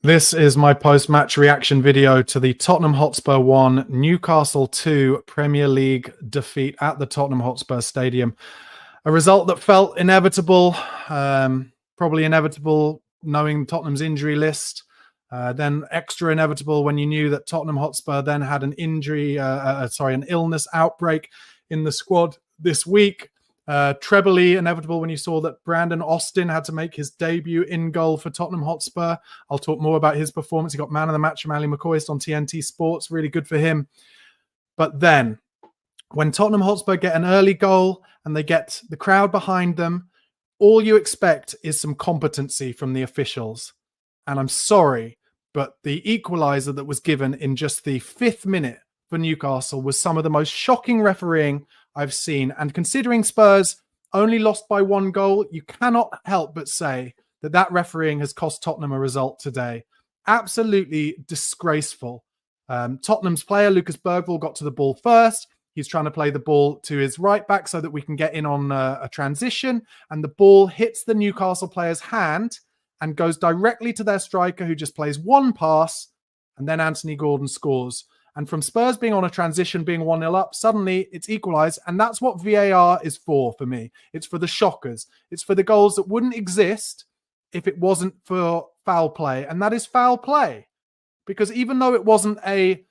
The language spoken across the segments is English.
This is my post-match reaction video to the Tottenham Hotspur 1, Newcastle 2 Premier League defeat at the Tottenham Hotspur Stadium. A result that felt inevitable, probably inevitable knowing Tottenham's injury list. Then extra inevitable when you knew that Tottenham Hotspur then had an an illness outbreak in the squad this week. Trebly inevitable when you saw that Brandon Austin had to make his debut in goal for Tottenham Hotspur. I'll talk more about his performance. He got man of the match from Ali McCoist on TNT Sports. Really good for him. But then, when Tottenham Hotspur get an early goal and they get the crowd behind them, all you expect is some competency from the officials. And I'm sorry, but the equaliser that was given in just the 5th minute for Newcastle was some of the most shocking refereeing I've seen. And considering Spurs only lost by 1 goal, you cannot help but say that that refereeing has cost Tottenham a result today. Absolutely disgraceful. Tottenham's player, Lucas Bergvall, got to the ball first. He's trying to play the ball to his right back so that we can get in on a transition. And the ball hits the Newcastle player's hand and goes directly to their striker, who just plays one pass. And then Anthony Gordon scores. And from Spurs being on a transition, being 1-0 up, suddenly it's equalised. And that's what VAR is for me. It's for the shockers. It's for the goals that wouldn't exist if it wasn't for foul play. And that is foul play. Because even though it wasn't a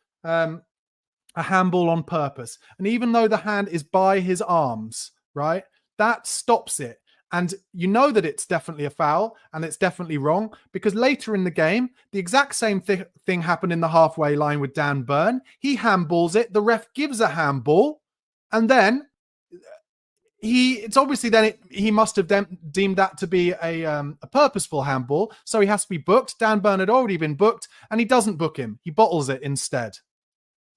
handball on purpose, and even though the hand is by his arms, right, that stops it. And you know that it's definitely a foul and it's definitely wrong because later in the game, the exact same thing happened in the halfway line with Dan Burn. He handballs it. The ref gives a handball. And then he must have deemed that to be a purposeful handball. So he has to be booked. Dan Burn had already been booked and he doesn't book him. He bottles it instead.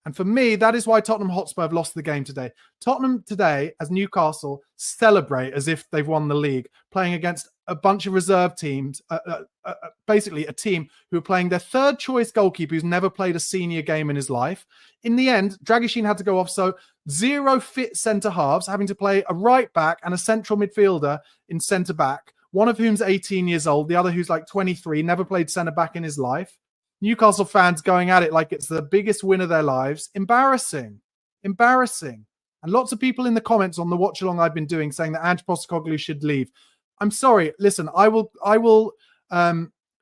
And for me, that is why Tottenham Hotspur have lost the game today. Tottenham today, as Newcastle, celebrate as if they've won the league, playing against a bunch of reserve teams, basically a team who are playing their third choice goalkeeper who's never played a senior game in his life. In the end, Dragusin had to go off, so 0 fit centre-halves, having to play a right back and a central midfielder in centre-back, one of whom's 18 years old, the other who's like 23, never played centre-back in his life. Newcastle fans going at it like it's the biggest win of their lives. Embarrassing. Embarrassing. And lots of people in the comments on the watch-along I've been doing saying that Ange Postecoglou should leave. I'm sorry. Listen, I will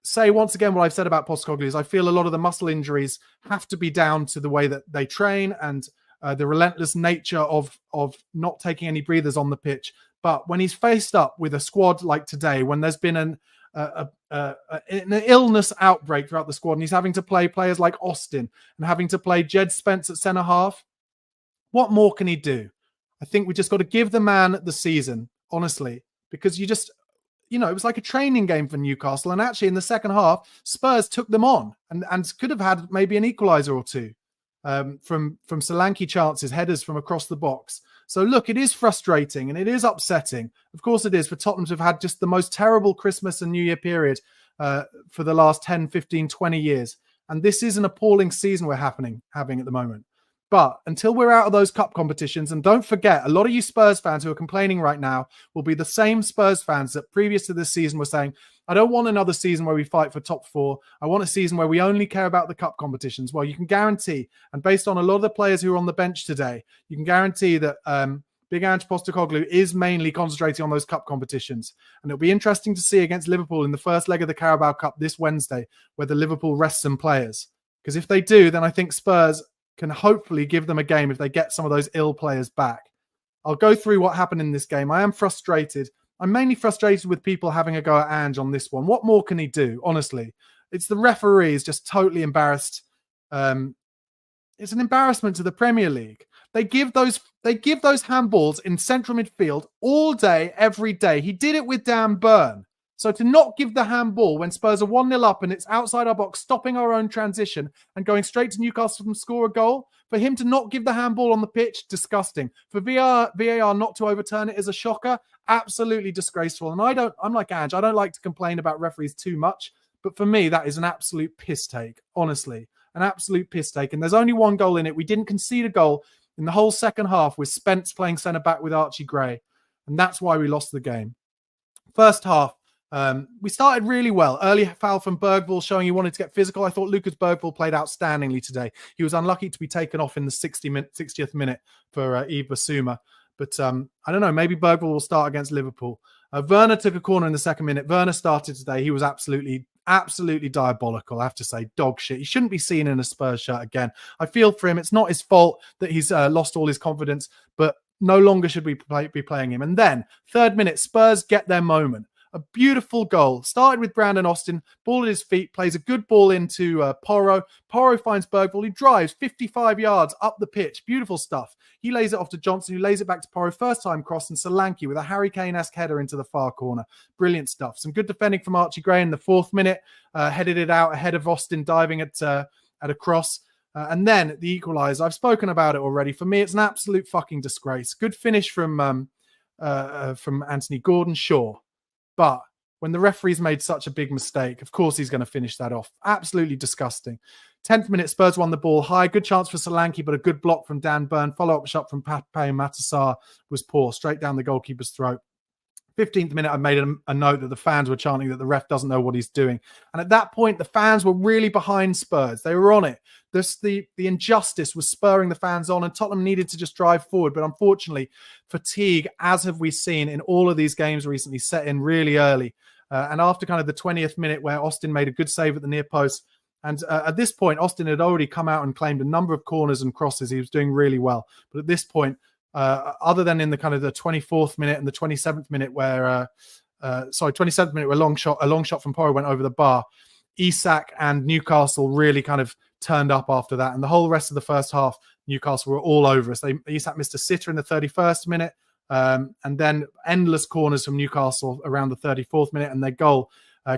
say once again what I've said about Postecoglou is I feel a lot of the muscle injuries have to be down to the way that they train and the relentless nature of not taking any breathers on the pitch. But when he's faced up with a squad like today, when there's been an illness outbreak throughout the squad, and he's having to play players like Austin and having to play Jed Spence at centre half, what more can he do? I think we just got to give the man the season, honestly, because it was like a training game for Newcastle. And actually, in the second half, Spurs took them on and could have had maybe an equaliser or two from Solanke chances, headers from across the box. So look, it is frustrating and it is upsetting. Of course it is for Tottenham to have had just the most terrible Christmas and New Year period for the last 10, 15, 20 years. And this is an appalling season we're having at the moment. But until we're out of those cup competitions, and don't forget, a lot of you Spurs fans who are complaining right now will be the same Spurs fans that previous to this season were saying, I don't want another season where we fight for top 4. I want a season where we only care about the cup competitions. Well, you can guarantee, and based on a lot of the players who are on the bench today, you can guarantee that Big Ange Postecoglou is mainly concentrating on those cup competitions. And it'll be interesting to see against Liverpool in the first leg of the Carabao Cup this Wednesday, whether Liverpool rests some players. Because if they do, then I think Spurs can hopefully give them a game if they get some of those ill players back. I'll go through what happened in this game. I am frustrated. I'm mainly frustrated with people having a go at Ange on this one. What more can he do? Honestly, it's the referees just totally embarrassed. It's an embarrassment to the Premier League. They give those handballs in central midfield all day, every day. He did it with Dan Burn. So to not give the handball when Spurs are 1-0 up and it's outside our box, stopping our own transition and going straight to Newcastle and score a goal, for him to not give the handball on the pitch, disgusting. For VAR not to overturn it is a shocker, absolutely disgraceful. And I'm like Ange, I don't like to complain about referees too much, but for me, that is an absolute piss take, honestly. An absolute piss take. And there's only 1 goal in it. We didn't concede a goal in the whole second half with Spence playing centre-back with Archie Gray. And that's why we lost the game. First half, We started really well. Early foul from Bergvall showing he wanted to get physical. I thought Lucas Bergvall played outstandingly today. He was unlucky to be taken off in the 60th minute for Yves Bissouma. But I don't know, maybe Bergvall will start against Liverpool. Werner took a corner in the second minute. Werner started today. He was absolutely diabolical, I have to say. Dog shit. He shouldn't be seen in a Spurs shirt again. I feel for him. It's not his fault that he's lost all his confidence, but no longer should we be playing him. And then, third minute, Spurs get their moment. A beautiful goal. Started with Brandon Austin, ball at his feet, plays a good ball into Porro. Porro finds Bergvall. He drives 55 yards up the pitch. Beautiful stuff. He lays it off to Johnson, who lays it back to Porro. First time cross, and Solanke with a Harry Kane-esque header into the far corner. Brilliant stuff. Some good defending from Archie Gray in the 4th minute. Headed it out ahead of Austin diving at a cross. And then the equaliser. I've spoken about it already. For me, it's an absolute fucking disgrace. Good finish from Anthony Gordon, sure. But when the referee's made such a big mistake, of course he's going to finish that off. Absolutely disgusting. 10th minute, Spurs won the ball high. Good chance for Solanke, but a good block from Dan Burn. Follow-up shot from Pape Matasar was poor. Straight down the goalkeeper's throat. 15th minute, I made a note that the fans were chanting that the ref doesn't know what he's doing. And at that point, the fans were really behind Spurs. They were on it. The injustice was spurring the fans on, and Tottenham needed to just drive forward. But unfortunately, fatigue, as have we seen in all of these games recently, set in really early. And after kind of the 20th minute where Austin made a good save at the near post, and at this point, Austin had already come out and claimed a number of corners and crosses. He was doing really well. But at this point, other than in the kind of the 24th minute and the 27th minute where, 27th minute where a long shot from Porro went over the bar, Isak and Newcastle really kind of turned up after that. And the whole rest of the first half, Newcastle were all over us. Isak missed a sitter in the 31st minute, and then endless corners from Newcastle around the 34th minute. And their goal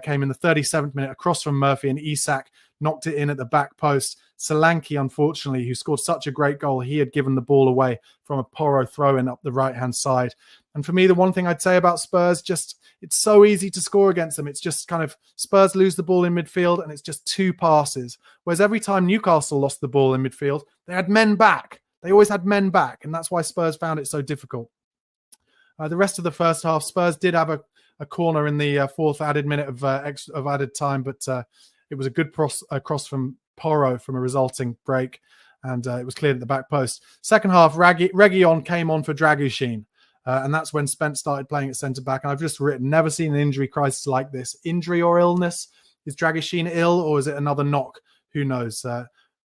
came in the 37th minute, across from Murphy, and Isak knocked it in at the back post. Solanke, unfortunately, who scored such a great goal, he had given the ball away from a Porro throw-in up the right-hand side. And for me, the one thing I'd say about Spurs, just it's so easy to score against them. It's just kind of Spurs lose the ball in midfield, and it's just 2 passes. Whereas every time Newcastle lost the ball in midfield, they had men back. They always had men back, and that's why Spurs found it so difficult. The rest of the first half, Spurs did have a corner in the 4th added minute of added time, but it was a good cross from Porro from a resulting break, and it was cleared at the back post. Second half, Reguilon came on for Dragushin, and that's when Spence started playing at centre-back. And I've just written, never seen an injury crisis like this. Injury or illness? Is Dragushin ill, or is it another knock? Who knows?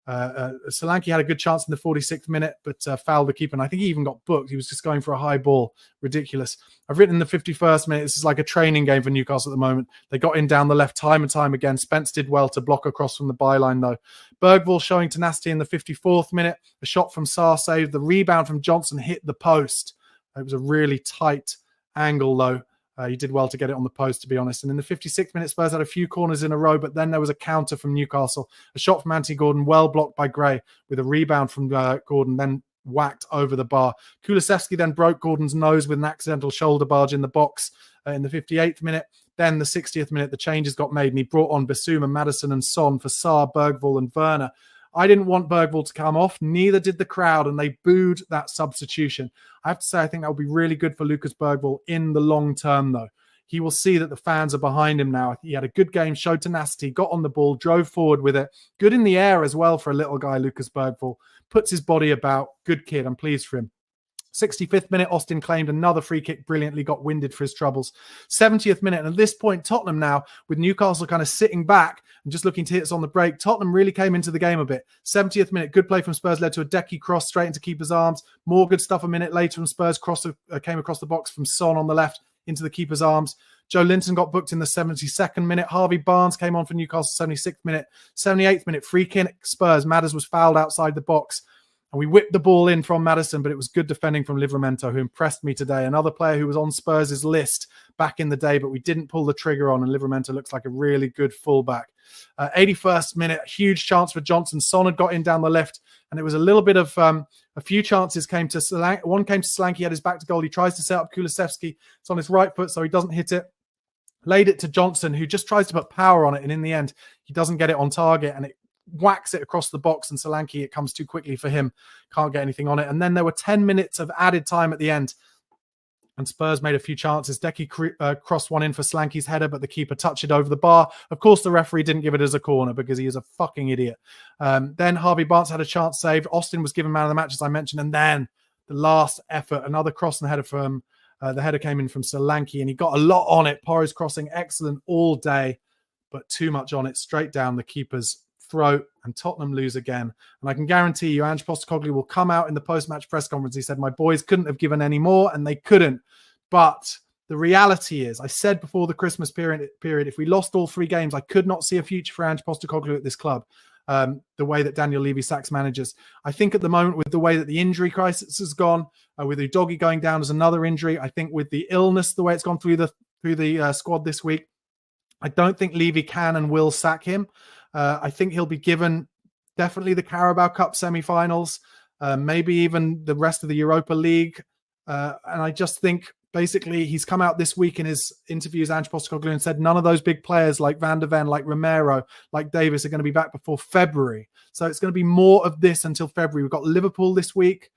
Solanke had a good chance in the 46th minute, but fouled the keeper, and I think he even got booked. He was just going for a high ball. Ridiculous. I've written in the 51st minute, this is like a training game for Newcastle at the moment. They got in down the left time and time again. Spence did well to block across from the byline, though. Bergvall showing tenacity in the 54th minute. A shot from Sarr saved. The rebound from Johnson hit the post. It was a really tight angle, though. He did well to get it on the post, to be honest. And in the 56th minute, Spurs had a few corners in a row, but then there was a counter from Newcastle. A shot from Anthony Gordon, well blocked by Gray, with a rebound from Gordon, then whacked over the bar. Kulusevski then broke Gordon's nose with an accidental shoulder barge in the box in the 58th minute. Then the 60th minute, the changes got made, and he brought on Bissouma, Maddison and Son for Sarr, Bergvall and Werner. I didn't want Bergvall to come off. Neither did the crowd, and they booed that substitution. I have to say, I think that will be really good for Lucas Bergvall in the long term, though. He will see that the fans are behind him now. He had a good game, showed tenacity, got on the ball, drove forward with it. Good in the air as well for a little guy, Lucas Bergvall. Puts his body about. Good kid. I'm pleased for him. 65th minute, Austin claimed another free kick, brilliantly got winded for his troubles. 70th minute, and at this point, Tottenham now, with Newcastle kind of sitting back and just looking to hit us on the break, Tottenham really came into the game a bit. 70th minute, good play from Spurs led to a Decky cross straight into keeper's arms. More good stuff a minute later, and Spurs came across the box from Son on the left into the keeper's arms. Joe Linton got booked in the 72nd minute. Harvey Barnes came on for Newcastle, 76th minute. 78th minute, free kick, Spurs. Madders was fouled outside the box. And we whipped the ball in from Maddison, but it was good defending from Livramento, who impressed me today. Another player who was on Spurs' list back in the day, but we didn't pull the trigger on, and Livramento looks like a really good fullback. 81st minute, huge chance for Johnson. Son had got in down the left, and it was a little bit of a few chances came to Solanke. One came to Solanke, he had his back to goal. He tries to set up Kulusevski. It's on his right foot, so he doesn't hit it. Laid it to Johnson, who just tries to put power on it, and in the end, he doesn't get it on target, and it whacks it across the box, and Solanke, it comes too quickly for him. Can't get anything on it. And then there were 10 minutes of added time at the end. and Spurs made a few chances. Decky crossed one in for Slanky's header, but the keeper touched it over the bar. Of course, the referee didn't give it as a corner because he is a fucking idiot. Then Harvey Barnes had a chance saved. Austin was given man of the match, as I mentioned. And then the last effort, another cross and header from the header came in from Solanke, and he got a lot on it. Porro's crossing excellent all day, but too much on it, straight down the keeper's throat, and Tottenham lose again. And I can guarantee you, Ange Postecoglou will come out in the post-match press conference. He said, my boys couldn't have given any more, and they couldn't. But the reality is, I said before the Christmas period, if we lost all 3 games, I could not see a future for Ange Postecoglou at this club. The way that Daniel Levy sacks managers. I think at the moment, with the way that the injury crisis has gone, with Udogie going down as another injury, I think with the illness, the way it's gone through the squad this week, I don't think Levy can and will sack him. I think he'll be given definitely the Carabao Cup semi-finals, maybe even the rest of the Europa League. And I just think basically he's come out this week in his interviews, Ange Postecoglou, and said none of those big players like Van der Ven, like Romero, like Davis are going to be back before February. So it's going to be more of this until February. We've got Liverpool this week.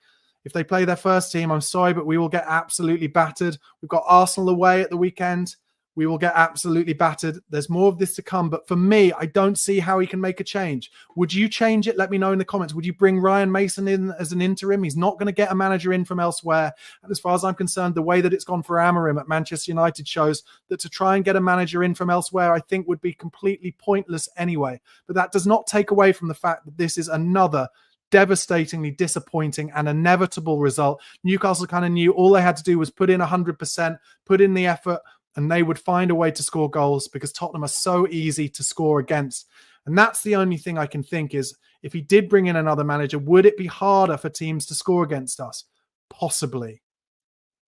If they play their first team, I'm sorry, but we will get absolutely battered. We've got Arsenal away at the weekend. We will get absolutely battered. There's more of this to come. But for me, I don't see how he can make a change. Would you change it? Let me know in the comments. Would you bring Ryan Mason in as an interim? He's not going to get a manager in from elsewhere. And as far as I'm concerned, the way that it's gone for Amorim at Manchester United shows that to try and get a manager in from elsewhere, I think would be completely pointless anyway. But that does not take away from the fact that this is another devastatingly disappointing and inevitable result. Newcastle kind of knew all they had to do was put in 100%, put in the effort, and they would find a way to score goals because Tottenham are so easy to score against. And that's the only thing I can think is, if he did bring in another manager, would it be harder for teams to score against us? Possibly.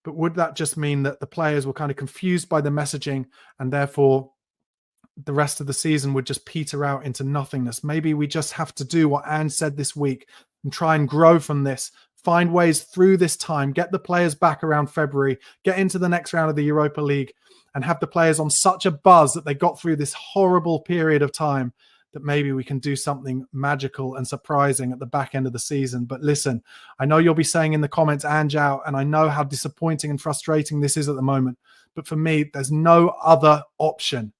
But would that just mean that the players were kind of confused by the messaging and therefore the rest of the season would just peter out into nothingness? Maybe we just have to do what Ange said this week and try and grow from this. Find ways through this time, get the players back around February, get into the next round of the Europa League, and have the players on such a buzz that they got through this horrible period of time that maybe we can do something magical and surprising at the back end of the season. But listen, I know you'll be saying in the comments, Ange out, and I know how disappointing and frustrating this is at the moment. But for me, there's no other option.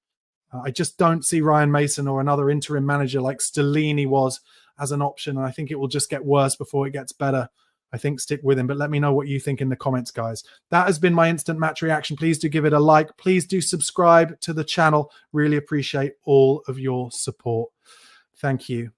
I just don't see Ryan Mason or another interim manager like Stellini was as an option. And I think it will just get worse before it gets better. I think stick with him, but let me know what you think in the comments, guys. That has been my instant match reaction. Please do give it a like. Please do subscribe to the channel. Really appreciate all of your support. Thank you.